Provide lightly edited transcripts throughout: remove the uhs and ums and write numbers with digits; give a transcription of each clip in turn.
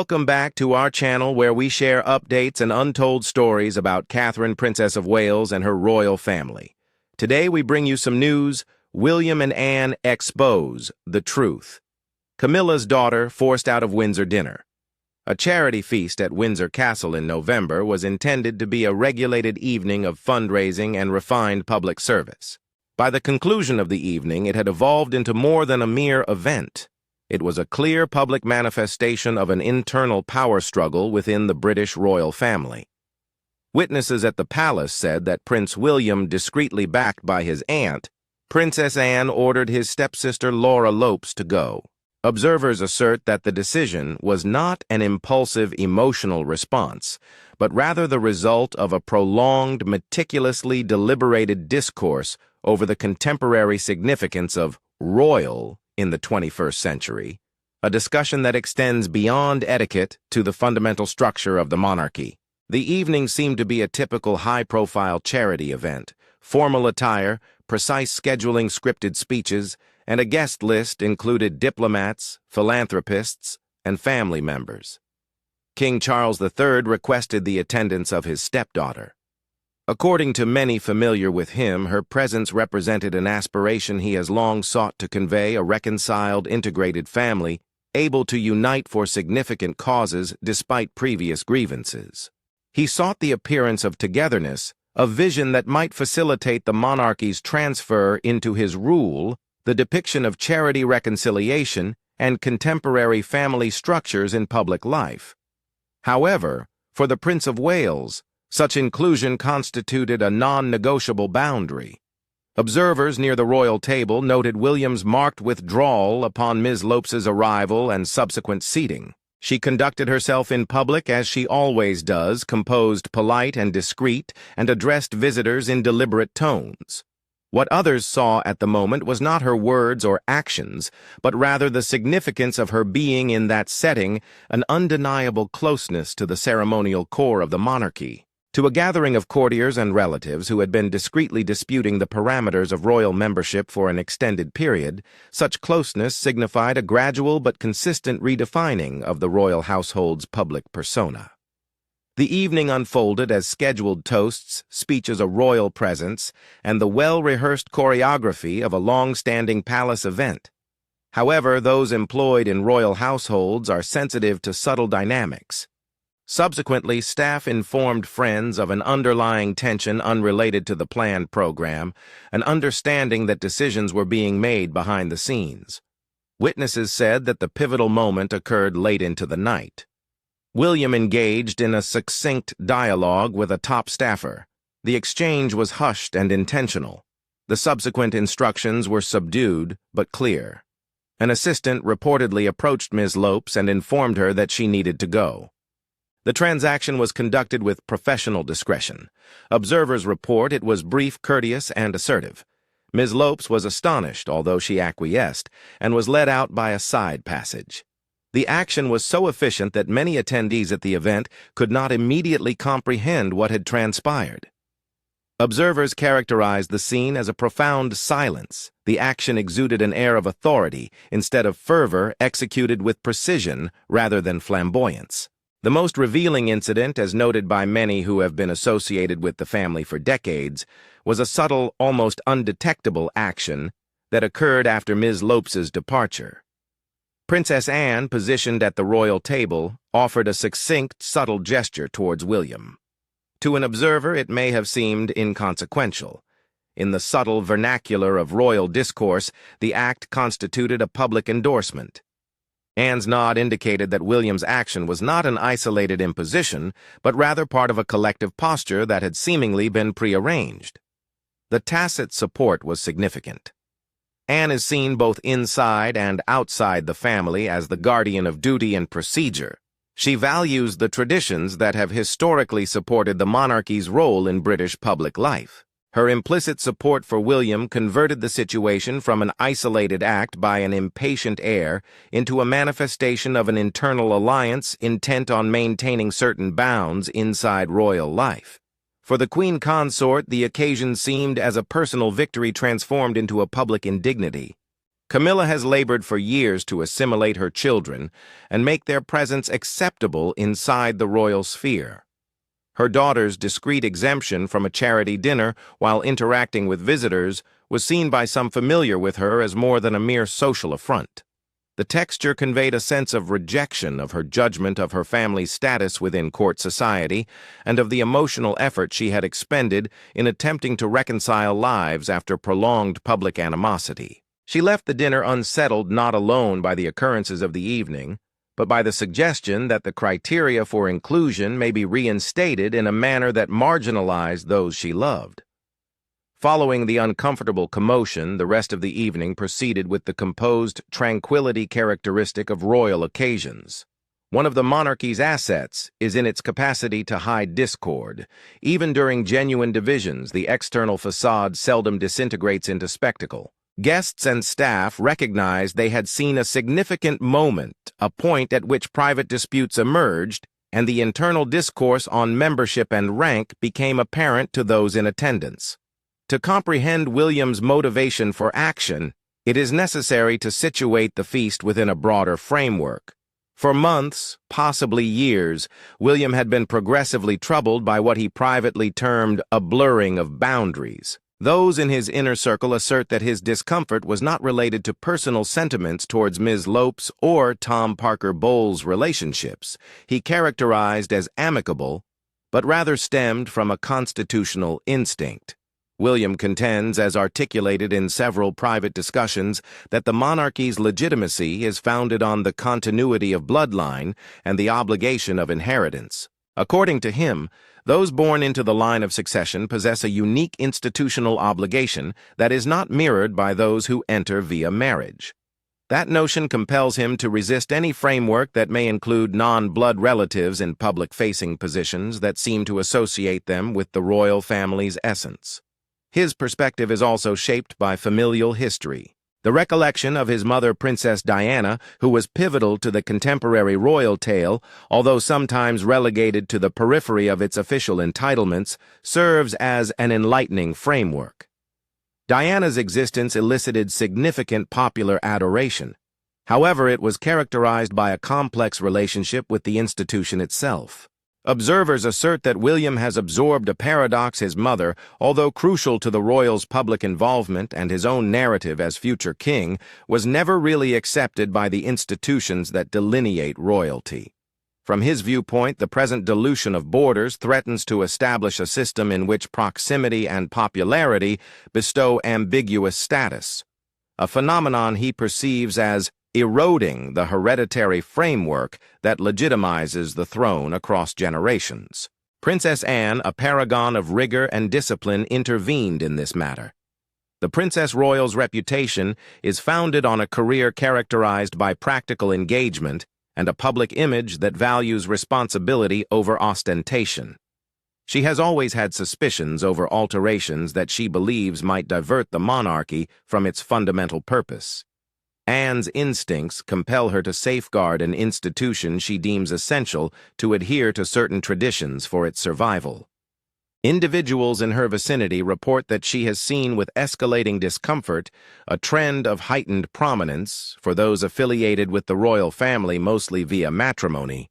Welcome back to our channel where we share updates and untold stories about Catherine, Princess of Wales, and her royal family. Today we bring you some news. William and Anne expose the truth. Camilla's daughter forced out of Windsor dinner. A charity feast at Windsor Castle in November was intended to be a regulated evening of fundraising and refined public service. By the conclusion of the evening, it had evolved into more than a mere event. It was a clear public manifestation of an internal power struggle within the British royal family. Witnesses at the palace said that Prince William, discreetly backed by his aunt, Princess Anne, ordered his stepsister Laura Lopes to go. Observers assert that the decision was not an impulsive emotional response, but rather the result of a prolonged, meticulously deliberated discourse over the contemporary significance of royal in the 21st century, a discussion that extends beyond etiquette to the fundamental structure of the monarchy. The evening seemed to be a typical high-profile charity event: formal attire, precise scheduling, scripted speeches, and a guest list included diplomats, philanthropists, and family members. King Charles III requested the attendance of his stepdaughter. According to many familiar with him, her presence represented an aspiration he has long sought to convey: a reconciled, integrated family, able to unite for significant causes despite previous grievances. He sought the appearance of togetherness, a vision that might facilitate the monarchy's transfer into his rule, the depiction of charity, reconciliation, and contemporary family structures in public life. However, for the Prince of Wales, such inclusion constituted a non-negotiable boundary. Observers near the royal table noted William's marked withdrawal upon Ms. Lopes's arrival and subsequent seating. She conducted herself in public as she always does, composed, polite, and discreet, and addressed visitors in deliberate tones. What others saw at the moment was not her words or actions, but rather the significance of her being in that setting, an undeniable closeness to the ceremonial core of the monarchy. To a gathering of courtiers and relatives who had been discreetly disputing the parameters of royal membership for an extended period, such closeness signified a gradual but consistent redefining of the royal household's public persona. The evening unfolded as scheduled toasts, speeches of royal presence, and the well-rehearsed choreography of a long-standing palace event. However, those employed in royal households are sensitive to subtle dynamics. Subsequently, staff informed friends of an underlying tension unrelated to the planned program, an understanding that decisions were being made behind the scenes. Witnesses said that the pivotal moment occurred late into the night. William engaged in a succinct dialogue with a top staffer. The exchange was hushed and intentional. The subsequent instructions were subdued but clear. An assistant reportedly approached Ms. Lopes and informed her that she needed to go. The transaction was conducted with professional discretion. Observers report it was brief, courteous, and assertive. Ms. Lopes was astonished, although she acquiesced, and was led out by a side passage. The action was so efficient that many attendees at the event could not immediately comprehend what had transpired. Observers characterized the scene as a profound silence. The action exuded an air of authority instead of fervor, executed with precision rather than flamboyance. The most revealing incident, as noted by many who have been associated with the family for decades, was a subtle, almost undetectable action that occurred after Ms. Lopes's departure. Princess Anne, positioned at the royal table, offered a succinct, subtle gesture towards William. To an observer, it may have seemed inconsequential. In the subtle vernacular of royal discourse, the act constituted a public endorsement. Anne's nod indicated that William's action was not an isolated imposition, but rather part of a collective posture that had seemingly been prearranged. The tacit support was significant. Anne is seen both inside and outside the family as the guardian of duty and procedure. She values the traditions that have historically supported the monarchy's role in British public life. Her implicit support for William converted the situation from an isolated act by an impatient heir into a manifestation of an internal alliance intent on maintaining certain bounds inside royal life. For the Queen Consort, the occasion seemed as a personal victory transformed into a public indignity. Camilla has labored for years to assimilate her children and make their presence acceptable inside the royal sphere. Her daughter's discreet exemption from a charity dinner while interacting with visitors was seen by some familiar with her as more than a mere social affront. The texture conveyed a sense of rejection of her judgment of her family's status within court society and of the emotional effort she had expended in attempting to reconcile lives after prolonged public animosity. She left the dinner unsettled not alone by the occurrences of the evening, but by the suggestion that the criteria for inclusion may be reinstated in a manner that marginalized those she loved. Following the uncomfortable commotion, the rest of the evening proceeded with the composed tranquility characteristic of royal occasions. One of the monarchy's assets is in its capacity to hide discord. Even during genuine divisions, the external facade seldom disintegrates into spectacle. Guests and staff recognized they had seen a significant moment, a point at which private disputes emerged, and the internal discourse on membership and rank became apparent to those in attendance. To comprehend William's motivation for action, it is necessary to situate the feast within a broader framework. For months, possibly years, William had been progressively troubled by what he privately termed a blurring of boundaries. Those in his inner circle assert that his discomfort was not related to personal sentiments towards Ms. Lopes or Tom Parker Bowles' relationships, he characterized as amicable, but rather stemmed from a constitutional instinct. William contends, as articulated in several private discussions, that the monarchy's legitimacy is founded on the continuity of bloodline and the obligation of inheritance. According to him, those born into the line of succession possess a unique institutional obligation that is not mirrored by those who enter via marriage. That notion compels him to resist any framework that may include non-blood relatives in public-facing positions that seem to associate them with the royal family's essence. His perspective is also shaped by familial history. The recollection of his mother, Princess Diana, who was pivotal to the contemporary royal tale, although sometimes relegated to the periphery of its official entitlements, serves as an enlightening framework. Diana's existence elicited significant popular adoration. However, it was characterized by a complex relationship with the institution itself. Observers assert that William has absorbed a paradox his mother, although crucial to the royals' public involvement and his own narrative as future king, was never really accepted by the institutions that delineate royalty. From his viewpoint, the present dilution of borders threatens to establish a system in which proximity and popularity bestow ambiguous status, a phenomenon he perceives as eroding the hereditary framework that legitimizes the throne across generations. Princess Anne, a paragon of rigor and discipline, intervened in this matter. The Princess Royal's reputation is founded on a career characterized by practical engagement and a public image that values responsibility over ostentation. She has always had suspicions over alterations that she believes might divert the monarchy from its fundamental purpose. Anne's instincts compel her to safeguard an institution she deems essential to adhere to certain traditions for its survival. Individuals in her vicinity report that she has seen with escalating discomfort a trend of heightened prominence for those affiliated with the royal family, mostly via matrimony.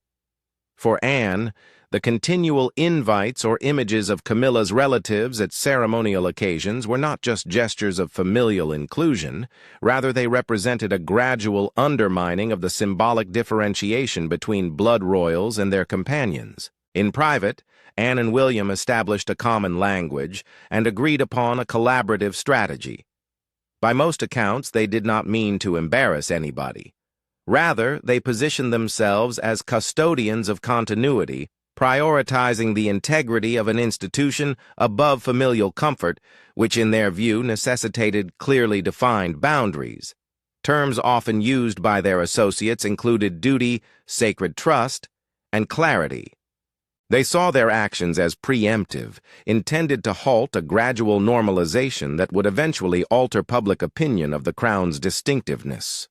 For Anne, the continual invites or images of Camilla's relatives at ceremonial occasions were not just gestures of familial inclusion, rather they represented a gradual undermining of the symbolic differentiation between blood royals and their companions. In private, Anne and William established a common language and agreed upon a collaborative strategy. By most accounts, they did not mean to embarrass anybody. Rather, they positioned themselves as custodians of continuity, prioritizing the integrity of an institution above familial comfort, which in their view necessitated clearly defined boundaries. Terms often used by their associates included duty, sacred trust, and clarity. They saw their actions as preemptive, intended to halt a gradual normalization that would eventually alter public opinion of the crown's distinctiveness.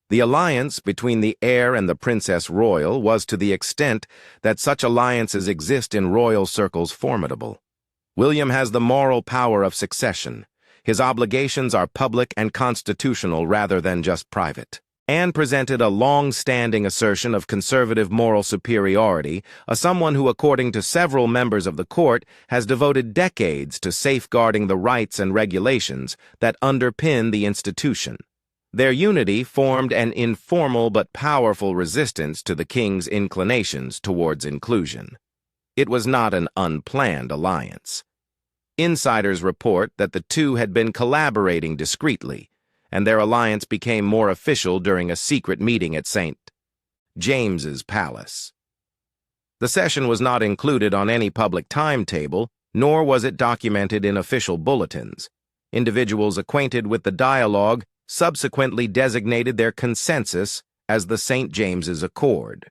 The alliance between the heir and the Princess Royal was, to the extent that such alliances exist in royal circles, formidable. William has the moral power of succession. His obligations are public and constitutional rather than just private. Anne presented a long-standing assertion of conservative moral superiority, someone who, according to several members of the court, has devoted decades to safeguarding the rights and regulations that underpin the institution. Their unity formed an informal but powerful resistance to the king's inclinations towards inclusion. It was not an unplanned alliance. Insiders report that the two had been collaborating discreetly, and their alliance became more official during a secret meeting at St. James's Palace. The session was not included on any public timetable, nor was it documented in official bulletins. Individuals acquainted with the dialogue subsequently designated their consensus as the St. James's Accord.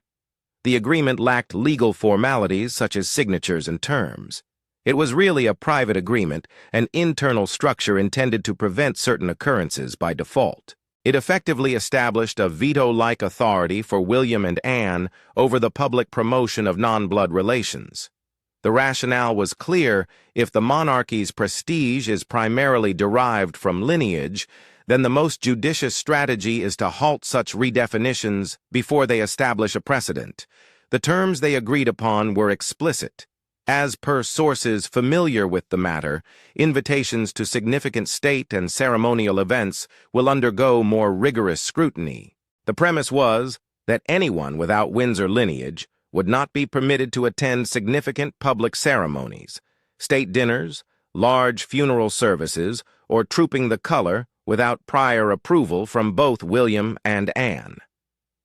The agreement lacked legal formalities such as signatures and terms. It was really a private agreement, an internal structure intended to prevent certain occurrences by default. It effectively established a veto-like authority for William and Anne over the public promotion of non-blood relations. The rationale was clear: if the monarchy's prestige is primarily derived from lineage, then the most judicious strategy is to halt such redefinitions before they establish a precedent. The terms they agreed upon were explicit. As per sources familiar with the matter, invitations to significant state and ceremonial events will undergo more rigorous scrutiny. The premise was that anyone without Windsor lineage would not be permitted to attend significant public ceremonies, state dinners, large funeral services, or trooping the color without prior approval from both William and Anne.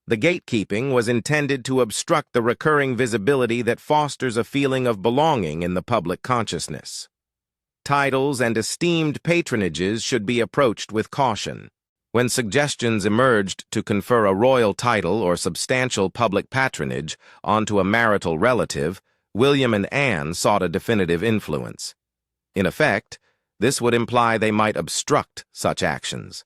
The gatekeeping was intended to obstruct the recurring visibility that fosters a feeling of belonging in the public consciousness. Titles and esteemed patronages should be approached with caution. When suggestions emerged to confer a royal title or substantial public patronage onto a marital relative, William and Anne sought a definitive influence. In effect, this would imply they might obstruct such actions.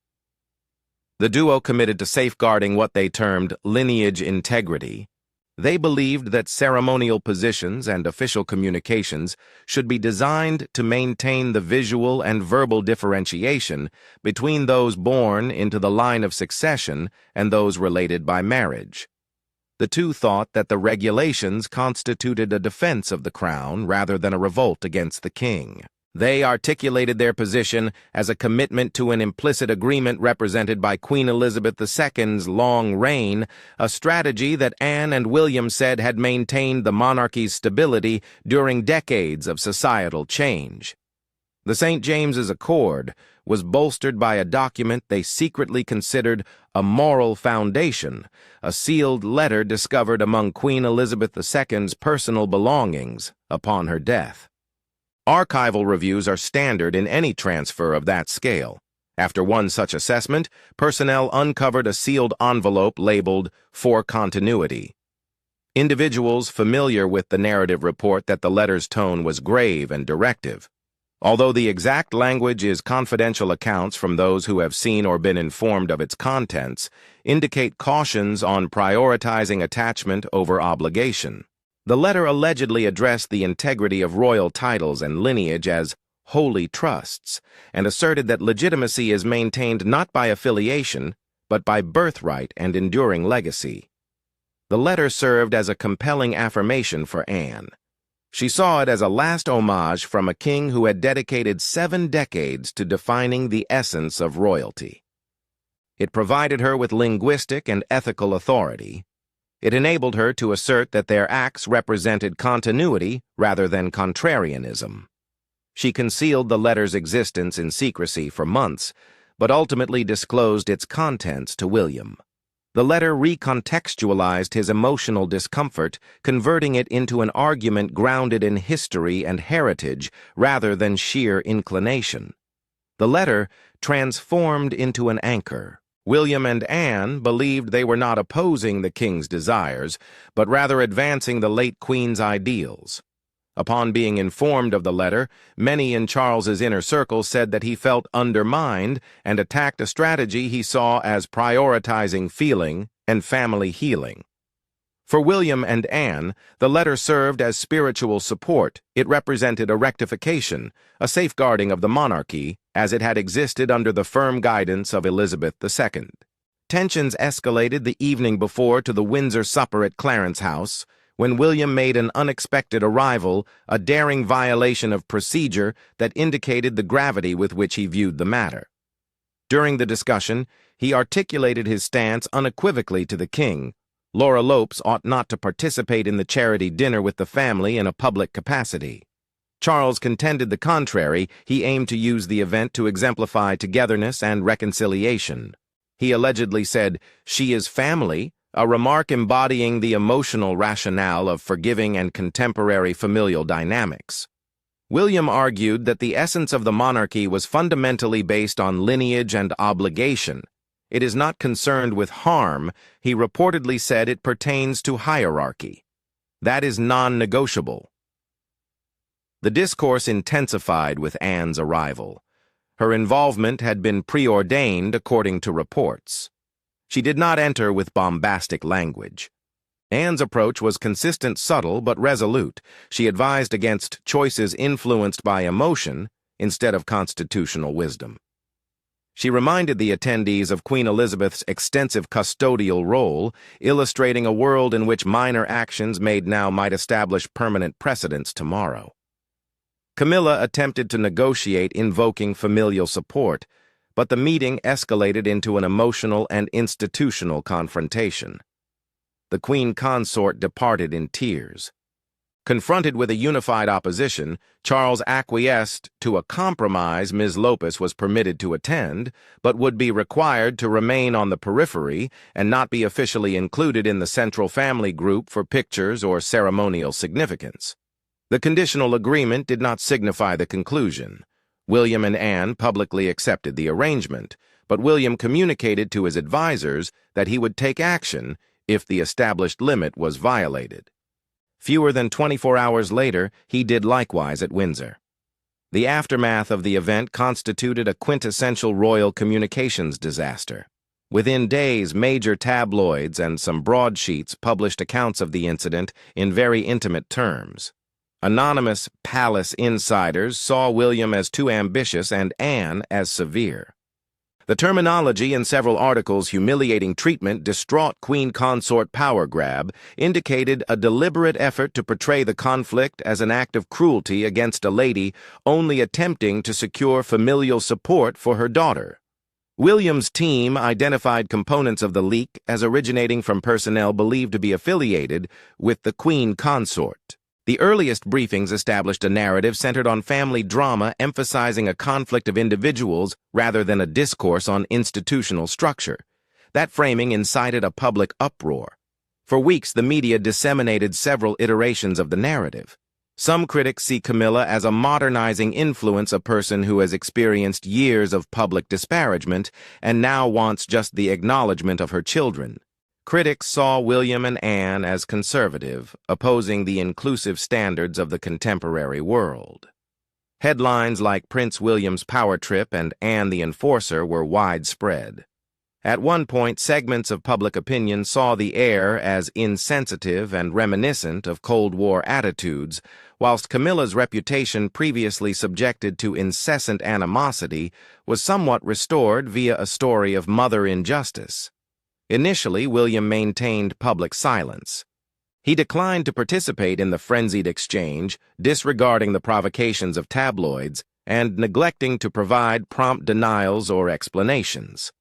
The duo committed to safeguarding what they termed lineage integrity. They believed that ceremonial positions and official communications should be designed to maintain the visual and verbal differentiation between those born into the line of succession and those related by marriage. The two thought that the regulations constituted a defense of the crown rather than a revolt against the king. They articulated their position as a commitment to an implicit agreement represented by Queen Elizabeth II's long reign, a strategy that Anne and William said had maintained the monarchy's stability during decades of societal change. The St. James's Accord was bolstered by a document they secretly considered a moral foundation, a sealed letter discovered among Queen Elizabeth II's personal belongings upon her death. Archival reviews are standard in any transfer of that scale. After one such assessment, personnel uncovered a sealed envelope labeled "For Continuity." Individuals familiar with the narrative report that the letter's tone was grave and directive. Although the exact language is confidential, accounts from those who have seen or been informed of its contents indicate cautions on prioritizing attachment over obligation. The letter allegedly addressed the integrity of royal titles and lineage as holy trusts, and asserted that legitimacy is maintained not by affiliation, but by birthright and enduring legacy. The letter served as a compelling affirmation for Anne. She saw it as a last homage from a king who had dedicated 7 decades to defining the essence of royalty. It provided her with linguistic and ethical authority. It enabled her to assert that their acts represented continuity rather than contrarianism. She concealed the letter's existence in secrecy for months, but ultimately disclosed its contents to William. The letter recontextualized his emotional discomfort, converting it into an argument grounded in history and heritage rather than sheer inclination. The letter transformed into an anchor. William and Anne believed they were not opposing the king's desires, but rather advancing the late queen's ideals. Upon being informed of the letter, many in Charles's inner circle said that he felt undermined and attacked a strategy he saw as prioritizing feeling and family healing. For William and Anne, the letter served as spiritual support. It represented a rectification, a safeguarding of the monarchy, as it had existed under the firm guidance of Elizabeth II. Tensions escalated the evening before to the Windsor supper at Clarence House, when William made an unexpected arrival, a daring violation of procedure that indicated the gravity with which he viewed the matter. During the discussion, he articulated his stance unequivocally to the king. Laura Lopes ought not to participate in the charity dinner with the family in a public capacity. Charles contended the contrary. He aimed to use the event to exemplify togetherness and reconciliation. He allegedly said, "She is family," a remark embodying the emotional rationale of forgiving and contemporary familial dynamics. William argued that the essence of the monarchy was fundamentally based on lineage and obligation. It is not concerned with harm. He reportedly said it pertains to hierarchy. That is non-negotiable. The discourse intensified with Anne's arrival. Her involvement had been preordained according to reports. She did not enter with bombastic language. Anne's approach was consistent, subtle, but resolute. She advised against choices influenced by emotion instead of constitutional wisdom. She reminded the attendees of Queen Elizabeth's extensive custodial role, illustrating a world in which minor actions made now might establish permanent precedents tomorrow. Camilla attempted to negotiate, invoking familial support, but the meeting escalated into an emotional and institutional confrontation. The Queen Consort departed in tears. Confronted with a unified opposition, Charles acquiesced to a compromise. Ms. Lopes was permitted to attend, but would be required to remain on the periphery and not be officially included in the central family group for pictures or ceremonial significance. The conditional agreement did not signify the conclusion. William and Anne publicly accepted the arrangement, but William communicated to his advisers that he would take action if the established limit was violated. Fewer than 24 hours later, he did likewise at Windsor. The aftermath of the event constituted a quintessential royal communications disaster. Within days, major tabloids and some broadsheets published accounts of the incident in very intimate terms. Anonymous palace insiders saw William as too ambitious and Anne as severe. The terminology in several articles, humiliating treatment, distraught Queen Consort power grab, indicated a deliberate effort to portray the conflict as an act of cruelty against a lady only attempting to secure familial support for her daughter. William's team identified components of the leak as originating from personnel believed to be affiliated with the Queen Consort. The earliest briefings established a narrative centered on family drama, emphasizing a conflict of individuals rather than a discourse on institutional structure. That framing incited a public uproar. For weeks, the media disseminated several iterations of the narrative. Some critics see Camilla as a modernizing influence, a person who has experienced years of public disparagement and now wants just the acknowledgement of her children. Critics saw William and Anne as conservative, opposing the inclusive standards of the contemporary world. Headlines like Prince William's Power Trip and Anne the Enforcer were widespread. At one point, segments of public opinion saw the heir as insensitive and reminiscent of Cold War attitudes, whilst Camilla's reputation, previously subjected to incessant animosity, was somewhat restored via a story of mother injustice. Initially, William maintained public silence. He declined to participate in the frenzied exchange, disregarding the provocations of tabloids and neglecting to provide prompt denials or explanations.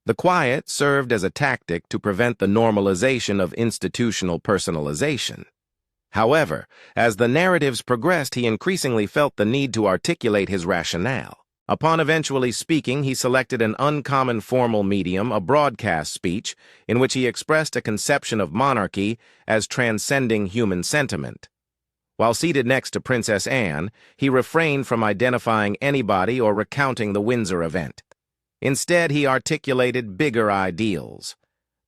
The quiet served as a tactic to prevent the normalization of institutional personalization. However, as the narratives progressed, he increasingly felt the need to articulate his rationale. Upon eventually speaking, he selected an uncommon formal medium, a broadcast speech, in which he expressed a conception of monarchy as transcending human sentiment. While seated next to Princess Anne, he refrained from identifying anybody or recounting the Windsor event. Instead, he articulated bigger ideals.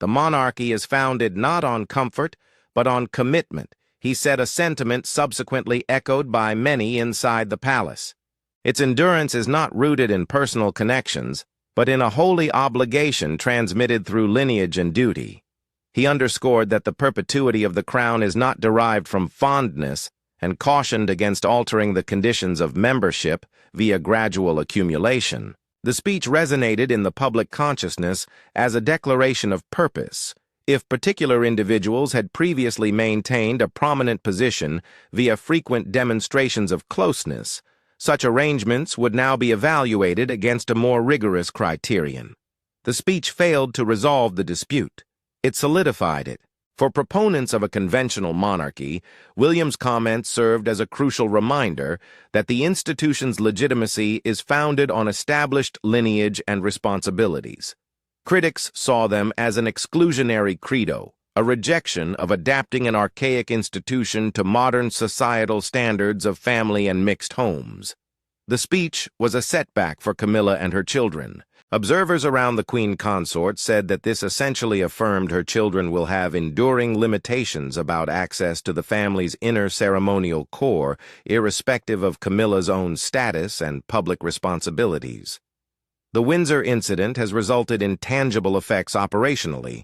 The monarchy is founded not on comfort, but on commitment, he said, a sentiment subsequently echoed by many inside the palace. Its endurance is not rooted in personal connections, but in a holy obligation transmitted through lineage and duty. He underscored that the perpetuity of the crown is not derived from fondness, and cautioned against altering the conditions of membership via gradual accumulation. The speech resonated in the public consciousness as a declaration of purpose. If particular individuals had previously maintained a prominent position via frequent demonstrations of closeness, such arrangements would now be evaluated against a more rigorous criterion. The speech failed to resolve the dispute. It solidified it. For proponents of a conventional monarchy, William's comments served as a crucial reminder that the institution's legitimacy is founded on established lineage and responsibilities. Critics saw them as an exclusionary credo, a rejection of adapting an archaic institution to modern societal standards of family and mixed homes. The speech was a setback for Camilla and her children. Observers around the Queen Consort said that this essentially affirmed her children will have enduring limitations about access to the family's inner ceremonial core, irrespective of Camilla's own status and public responsibilities. The Windsor incident has resulted in tangible effects operationally.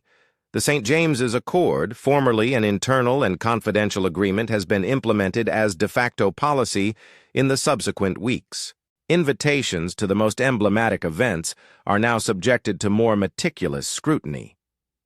The St. James's Accord, formerly an internal and confidential agreement, has been implemented as de facto policy in the subsequent weeks. Invitations to the most emblematic events are now subjected to more meticulous scrutiny.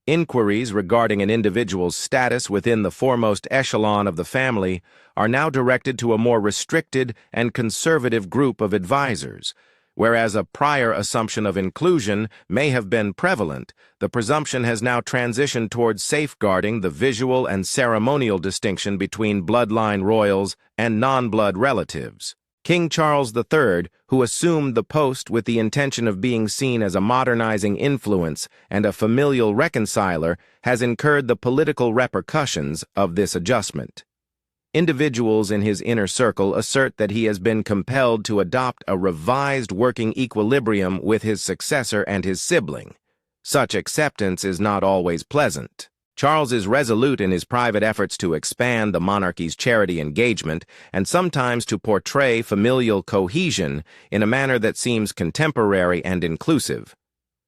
Inquiries regarding an individual's status within the foremost echelon of the family are now directed to a more restricted and conservative group of advisors. Whereas a prior assumption of inclusion may have been prevalent, the presumption has now transitioned towards safeguarding the visual and ceremonial distinction between bloodline royals and non-blood relatives. King Charles III, who assumed the post with the intention of being seen as a modernizing influence and a familial reconciler, has incurred the political repercussions of this adjustment. Individuals in his inner circle assert that he has been compelled to adopt a revised working equilibrium with his successor and his sibling. Such acceptance is not always pleasant. Charles is resolute in his private efforts to expand the monarchy's charity engagement and sometimes to portray familial cohesion in a manner that seems contemporary and inclusive.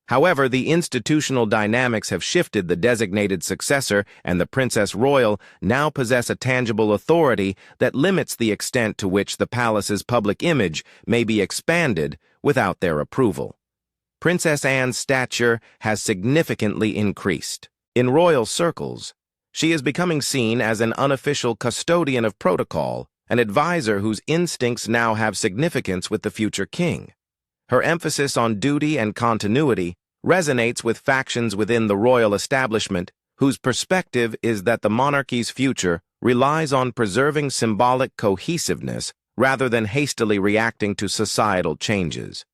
However, the institutional dynamics have shifted. The designated successor and the Princess Royal now possess a tangible authority that limits the extent to which the palace's public image may be expanded without their approval. Princess Anne's stature has significantly increased. In royal circles, she is becoming seen as an unofficial custodian of protocol, an advisor whose instincts now have significance with the future king. Her emphasis on duty and continuity resonates with factions within the royal establishment whose perspective is that the monarchy's future relies on preserving symbolic cohesiveness rather than hastily reacting to societal changes.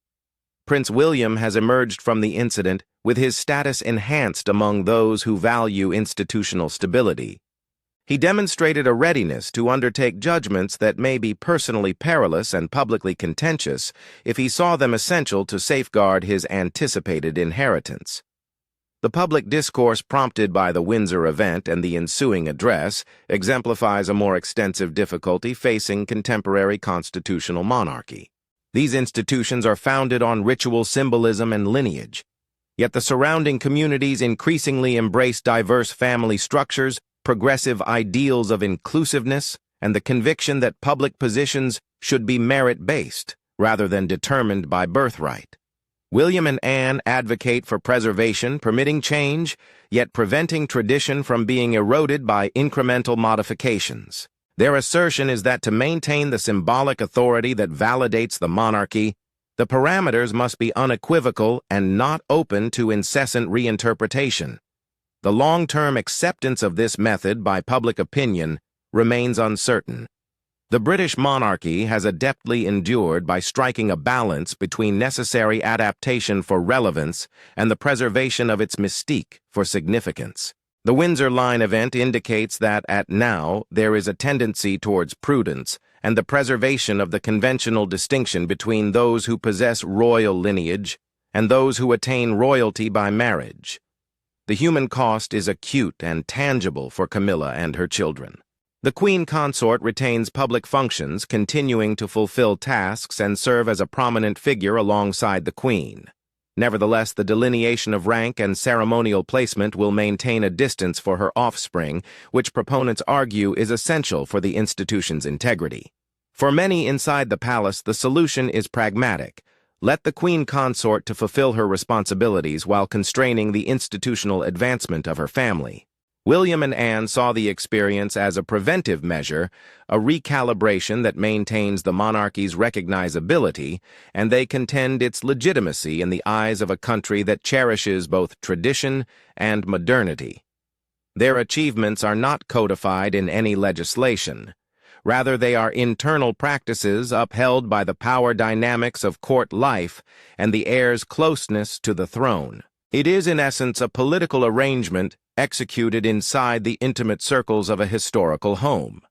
Prince William has emerged from the incident with his status enhanced among those who value institutional stability. He demonstrated a readiness to undertake judgments that may be personally perilous and publicly contentious if he saw them essential to safeguard his anticipated inheritance. The public discourse prompted by the Windsor event and the ensuing address exemplifies a more extensive difficulty facing contemporary constitutional monarchy. These institutions are founded on ritual symbolism and lineage, yet the surrounding communities increasingly embrace diverse family structures, progressive ideals of inclusiveness, and the conviction that public positions should be merit-based rather than determined by birthright. William and Anne advocate for preservation, permitting change, yet preventing tradition from being eroded by incremental modifications. Their assertion is that to maintain the symbolic authority that validates the monarchy, the parameters must be unequivocal and not open to incessant reinterpretation. The long-term acceptance of this method by public opinion remains uncertain. The British monarchy has adeptly endured by striking a balance between necessary adaptation for relevance and the preservation of its mystique for significance. The Windsor Line event indicates that, at now, there is a tendency towards prudence and the preservation of the conventional distinction between those who possess royal lineage and those who attain royalty by marriage. The human cost is acute and tangible for Camilla and her children. The Queen Consort retains public functions, continuing to fulfill tasks and serve as a prominent figure alongside the Queen. Nevertheless, the delineation of rank and ceremonial placement will maintain a distance for her offspring, which proponents argue is essential for the institution's integrity. For many inside the palace, the solution is pragmatic. Let the queen consort to fulfill her responsibilities while constraining the institutional advancement of her family. William and Anne saw the experience as a preventive measure, a recalibration that maintains the monarchy's recognizability, and they contend its legitimacy in the eyes of a country that cherishes both tradition and modernity. Their achievements are not codified in any legislation. Rather, they are internal practices upheld by the power dynamics of court life and the heir's closeness to the throne. It is, in essence, a political arrangement executed inside the intimate circles of a historical home.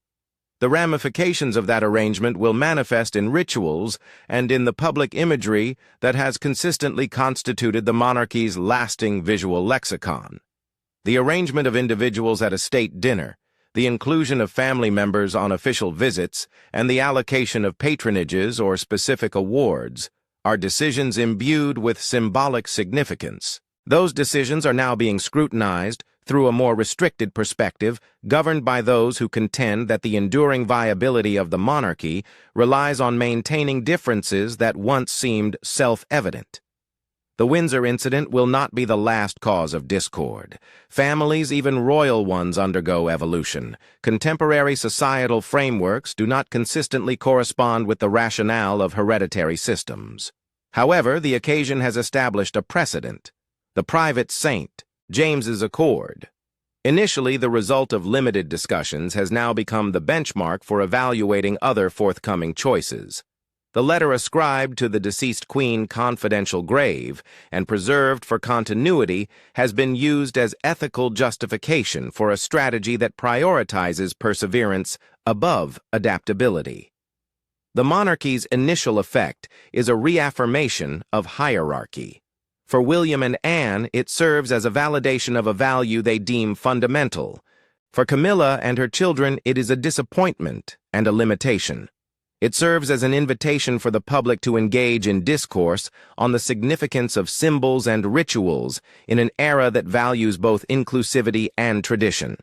The ramifications of that arrangement will manifest in rituals and in the public imagery that has consistently constituted the monarchy's lasting visual lexicon. The arrangement of individuals at a state dinner, the inclusion of family members on official visits, and the allocation of patronages or specific awards are decisions imbued with symbolic significance. Those decisions are now being scrutinized through a more restricted perspective, governed by those who contend that the enduring viability of the monarchy relies on maintaining differences that once seemed self-evident. The Windsor incident will not be the last cause of discord. Families, even royal ones, undergo evolution. Contemporary societal frameworks do not consistently correspond with the rationale of hereditary systems. However, the occasion has established a precedent. The private saint, James's Accord. Initially the result of limited discussions, has now become the benchmark for evaluating other forthcoming choices. The letter ascribed to the deceased queen confidential grave and preserved for continuity has been used as ethical justification for a strategy that prioritizes perseverance above adaptability. The monarchy's initial effect is a reaffirmation of hierarchy. For William and Anne, it serves as a validation of a value they deem fundamental. For Camilla and her children, it is a disappointment and a limitation. It serves as an invitation for the public to engage in discourse on the significance of symbols and rituals in an era that values both inclusivity and tradition.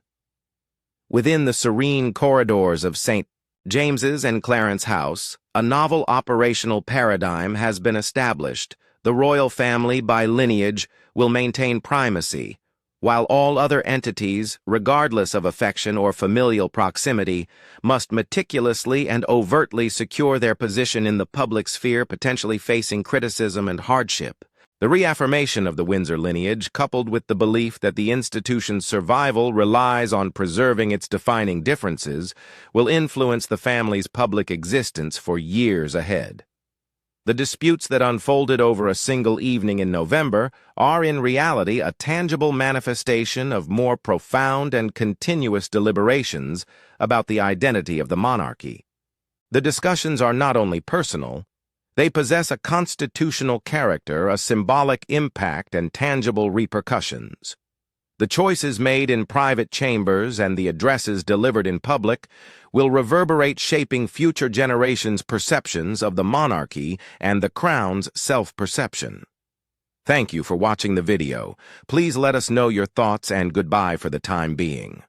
Within the serene corridors of St. James's and Clarence House, a novel operational paradigm has been established. The royal family, by lineage, will maintain primacy, while all other entities, regardless of affection or familial proximity, must meticulously and overtly secure their position in the public sphere, potentially facing criticism and hardship. The reaffirmation of the Windsor lineage, coupled with the belief that the institution's survival relies on preserving its defining differences, will influence the family's public existence for years ahead. The disputes that unfolded over a single evening in November are in reality a tangible manifestation of more profound and continuous deliberations about the identity of the monarchy. The discussions are not only personal, they possess a constitutional character, a symbolic impact, and tangible repercussions. The choices made in private chambers and the addresses delivered in public will reverberate, shaping future generations' perceptions of the monarchy and the crown's self-perception. Thank you for watching the video. Please let us know your thoughts, and goodbye for the time being.